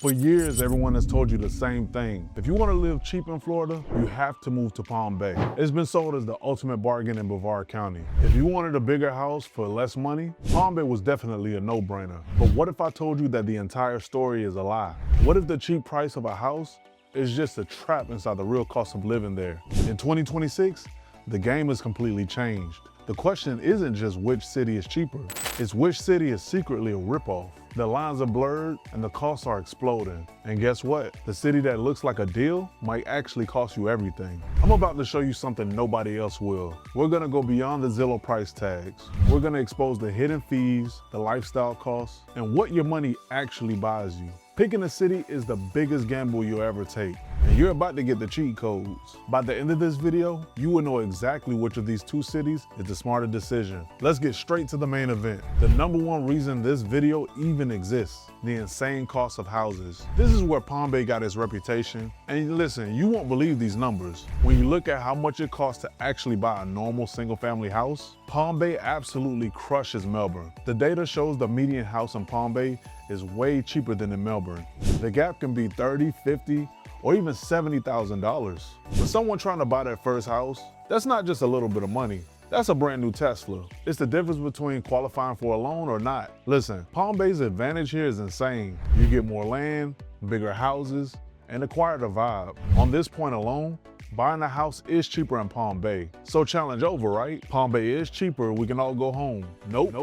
For years, everyone has told you the same thing. If you want to live cheap in Florida, you have to move to Palm Bay. It's been sold as the ultimate bargain in Brevard County. If you wanted a bigger house for less money, Palm Bay was definitely a no-brainer. But what if I told you that the entire story is a lie? What if the cheap price of a house is just a trap inside the real cost of living there? In 2026, the game has completely changed. The question isn't just which city is cheaper, it's which city is secretly a ripoff. The lines are blurred and the costs are exploding. And guess what? The city that looks like a deal might actually cost you everything. I'm about to show you something nobody else will. We're gonna go beyond the Zillow price tags. We're gonna expose the hidden fees, the lifestyle costs, and what your money actually buys you. Picking a city is the biggest gamble you'll ever take, and you're about to get the cheat codes. By the end of this video, you will know exactly which of these two cities is the smarter decision. Let's get straight to the main event. The number one reason this video even exists, the insane cost of houses. This is where Palm Bay got its reputation. And listen, you won't believe these numbers. When you look at how much it costs to actually buy a normal single-family house, Palm Bay absolutely crushes Melbourne. The data shows the median house in Palm Bay is way cheaper than in Melbourne. The gap can be $30, $50, or even $70,000. For someone trying to buy their first house, that's not just a little bit of money. That's a brand new Tesla. It's the difference between qualifying for a loan or not. Listen, Palm Bay's advantage here is insane. You get more land, bigger houses, and a quieter vibe. On this point alone, buying a house is cheaper in Palm Bay. So challenge over, right? Palm Bay is cheaper, we can all go home. Nope.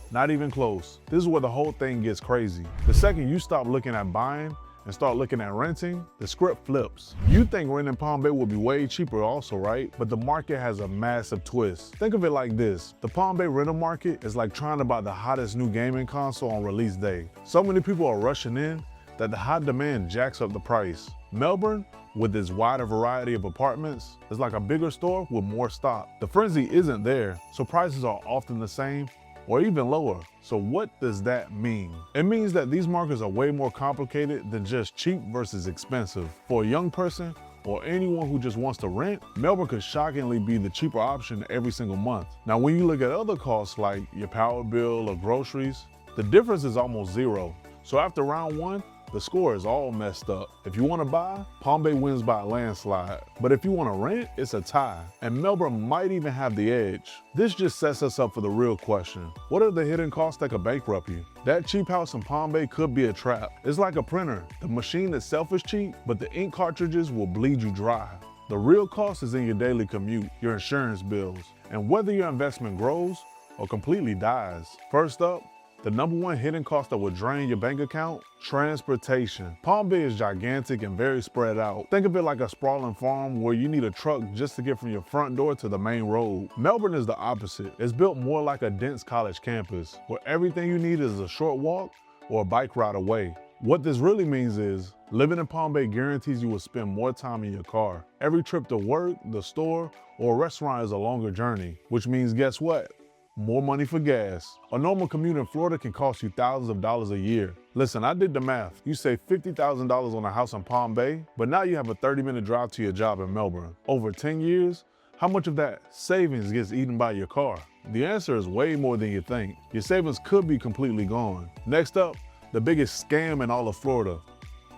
Not even close. This is where the whole thing gets crazy. The second you stop looking at buying and start looking at renting, the script flips. You think renting Palm Bay will be way cheaper also, right? But the market has a massive twist. Think of it like this. The Palm Bay rental market is like trying to buy the hottest new gaming console on release day. So many people are rushing in that the high demand jacks up the price. Melbourne, with its wider variety of apartments, is like a bigger store with more stock. The frenzy isn't there, so prices are often the same or even lower. So what does that mean? It means that these markets are way more complicated than just cheap versus expensive. For a young person or anyone who just wants to rent, Melbourne could shockingly be the cheaper option every single month. Now, when you look at other costs like your power bill or groceries, the difference is almost zero. So after round one, the score is all messed up. If you want to buy, Palm Bay wins by a landslide. But if you want to rent, it's a tie. And Melbourne might even have the edge. This just sets us up for the real question. What are the hidden costs that could bankrupt you? That cheap house in Palm Bay could be a trap. It's like a printer. The machine itself is cheap, but the ink cartridges will bleed you dry. The real cost is in your daily commute, your insurance bills, and whether your investment grows or completely dies. First up, the number one hidden cost that will drain your bank account, transportation. Palm Bay is gigantic and very spread out. Think of it like a sprawling farm where you need a truck just to get from your front door to the main road. Melbourne is the opposite. It's built more like a dense college campus, where everything you need is a short walk or a bike ride away. What this really means is, living in Palm Bay guarantees you will spend more time in your car. Every trip to work, the store, or a restaurant is a longer journey, which means guess what? More money for gas. A normal commute in Florida can cost you thousands of dollars a year. Listen, I did the math. You save $50,000 on a house in Palm Bay, but now you have a 30-minute drive to your job in Melbourne. Over 10 years, how much of that savings gets eaten by your car? The answer is way more than you think. Your savings could be completely gone. Next up, the biggest scam in all of Florida,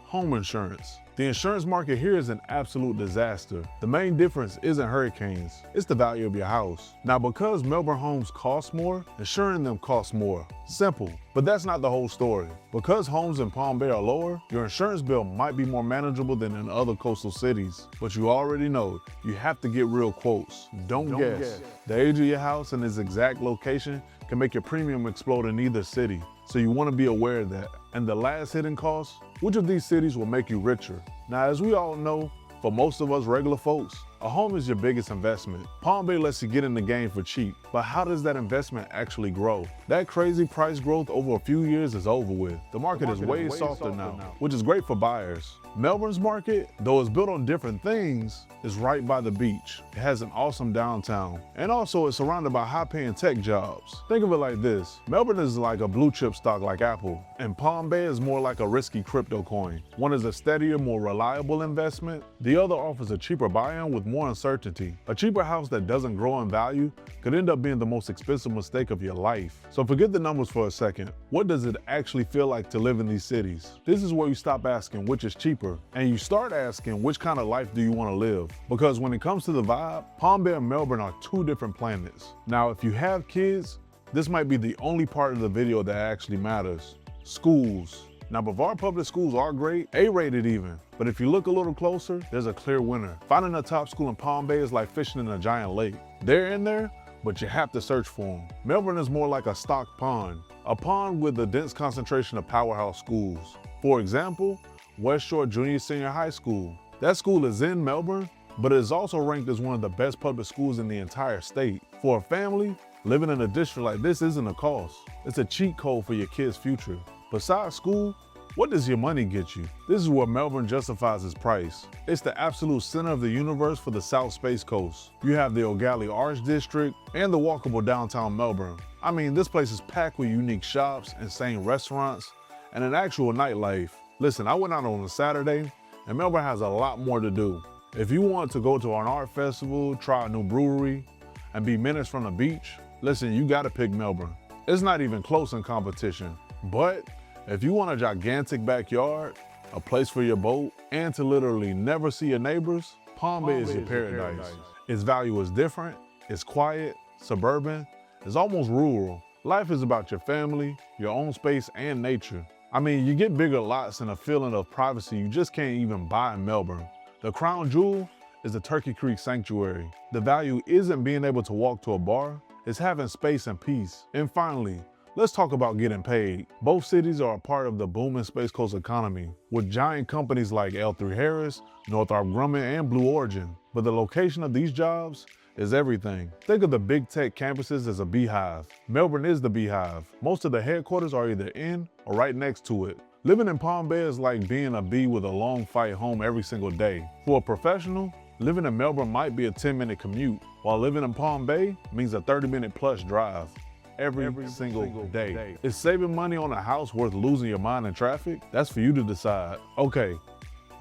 home insurance. The insurance market here is an absolute disaster. The main difference isn't hurricanes, it's the value of your house. Now, because Melbourne homes cost more, insuring them costs more. Simple, but that's not the whole story. Because homes in Palm Bay are lower, your insurance bill might be more manageable than in other coastal cities. But you already know, you have to get real quotes. Don't guess. The age of your house and its exact location can make your premium explode in either city. So you want to be aware of that. And the last hidden cost, which of these cities will make you richer? Now, as we all know, for most of us regular folks, a home is your biggest investment. Palm Bay lets you get in the game for cheap, but how does that investment actually grow? That crazy price growth over a few years is over with. The market is way softer now, which is great for buyers. Melbourne's market, though it's built on different things, is right by the beach. It has an awesome downtown, and also it's surrounded by high-paying tech jobs. Think of it like this. Melbourne is like a blue chip stock like Apple, and Palm Bay is more like a risky crypto coin. One is a steadier, more reliable investment. The other offers a cheaper buy-in with more uncertainty. A cheaper house that doesn't grow in value could end up being the most expensive mistake of your life. So forget the numbers for a second. What does it actually feel like to live in these cities? This is where you stop asking which is cheaper and you start asking which kind of life do you want to live? Because when it comes to the vibe, Palm Bay and Melbourne are two different planets. Now, if you have kids, this might be the only part of the video that actually matters. Schools. Now, Brevard public schools are great, A-rated even, but if you look a little closer, there's a clear winner. Finding a top school in Palm Bay is like fishing in a giant lake. They're in there, but you have to search for them. Melbourne is more like a stocked pond, a pond with a dense concentration of powerhouse schools. For example, West Shore Junior Senior High School. That school is in Melbourne, but it is also ranked as one of the best public schools in the entire state. For a family, living in a district like this isn't a cost. It's a cheat code for your kid's future. Besides school, what does your money get you? This is where Melbourne justifies its price. It's the absolute center of the universe for the South Space Coast. You have the O'Galley Arts District and the walkable downtown Melbourne. I mean, this place is packed with unique shops, insane restaurants, and an actual nightlife. Listen, I went out on a Saturday, and Melbourne has a lot more to do. If you want to go to an art festival, try a new brewery, and be minutes from the beach, listen, you gotta pick Melbourne. It's not even close in competition. But if you want a gigantic backyard, a place for your boat, and to literally never see your neighbors, Palm Bay is your paradise. Its value is different, it's quiet, suburban, it's almost rural. Life is about your family, your own space, and nature. I mean, you get bigger lots and a feeling of privacy you just can't even buy in Melbourne. The crown jewel is the Turkey Creek Sanctuary. The value isn't being able to walk to a bar, it's having space and peace. And finally, let's talk about getting paid. Both cities are a part of the booming Space Coast economy, with giant companies like L3 Harris, Northrop Grumman, and Blue Origin. But the location of these jobs is everything. Think of the big tech campuses as a beehive. Melbourne is the beehive. Most of the headquarters are either in or right next to it. Living in Palm Bay is like being a bee with a long flight home every single day. For a professional, living in Melbourne might be a 10-minute commute, while living in Palm Bay means a 30-minute plus drive. Every single day. Is saving money on a house worth losing your mind in traffic? That's for you to decide. Okay,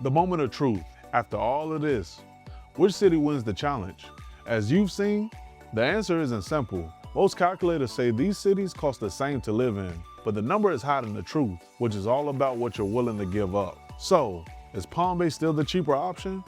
the moment of truth. After all of this, which city wins the challenge? As you've seen, the answer isn't simple. Most calculators say these cities cost the same to live in, but the number is hiding the truth, which is all about what you're willing to give up. So, is Palm Bay still the cheaper option?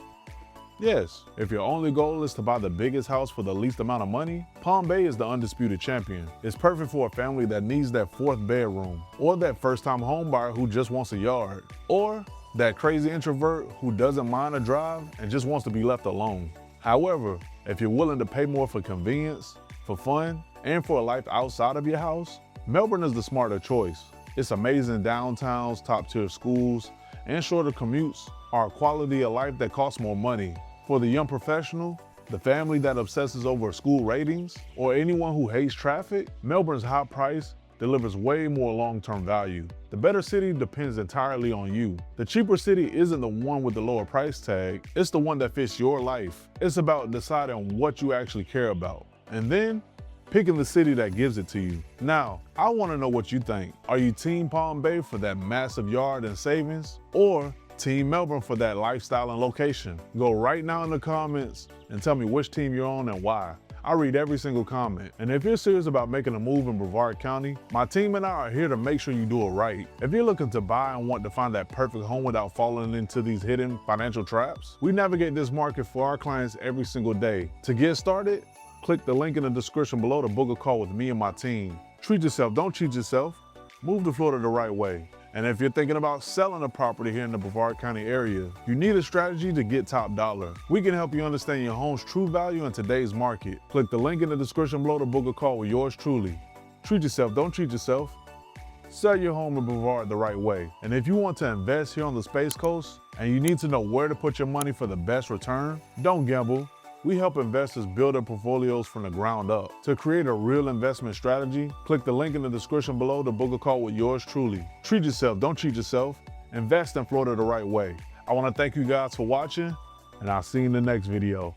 Yes, if your only goal is to buy the biggest house for the least amount of money, Palm Bay is the undisputed champion. It's perfect for a family that needs that fourth bedroom, or that first-time homebuyer who just wants a yard, or that crazy introvert who doesn't mind a drive and just wants to be left alone. However, if you're willing to pay more for convenience, for fun, and for a life outside of your house, Melbourne is the smarter choice. Its amazing downtowns, top-tier schools, and shorter commutes are a quality of life that costs more money. For the young professional, the family that obsesses over school ratings, or anyone who hates traffic, Melbourne's high price delivers way more long-term value. The better city depends entirely on you. The cheaper city isn't the one with the lower price tag, it's the one that fits your life. It's about deciding what you actually care about, and then picking the city that gives it to you. Now, I wanna know what you think. Are you Team Palm Bay for that massive yard and savings, or Team Melbourne for that lifestyle and location? Go right now in the comments and tell me which team you're on and why. I read every single comment. And if you're serious about making a move in Brevard County, my team and I are here to make sure you do it right. If you're looking to buy and want to find that perfect home without falling into these hidden financial traps, we navigate this market for our clients every single day. To get started, click the link in the description below to book a call with me and my team. Treat yourself, don't cheat yourself. Move to Florida the right way. And if you're thinking about selling a property here in the Brevard County area, you need a strategy to get top dollar. We can help you understand your home's true value in today's market. Click the link in the description below to book a call with yours truly. Treat yourself, don't cheat yourself. Sell your home in Brevard the right way. And if you want to invest here on the Space Coast and you need to know where to put your money for the best return, don't gamble. We help investors build their portfolios from the ground up. To create a real investment strategy, click the link in the description below to book a call with yours truly. Treat yourself, don't cheat yourself. Invest in Florida the right way. I want to thank you guys for watching, and I'll see you in the next video.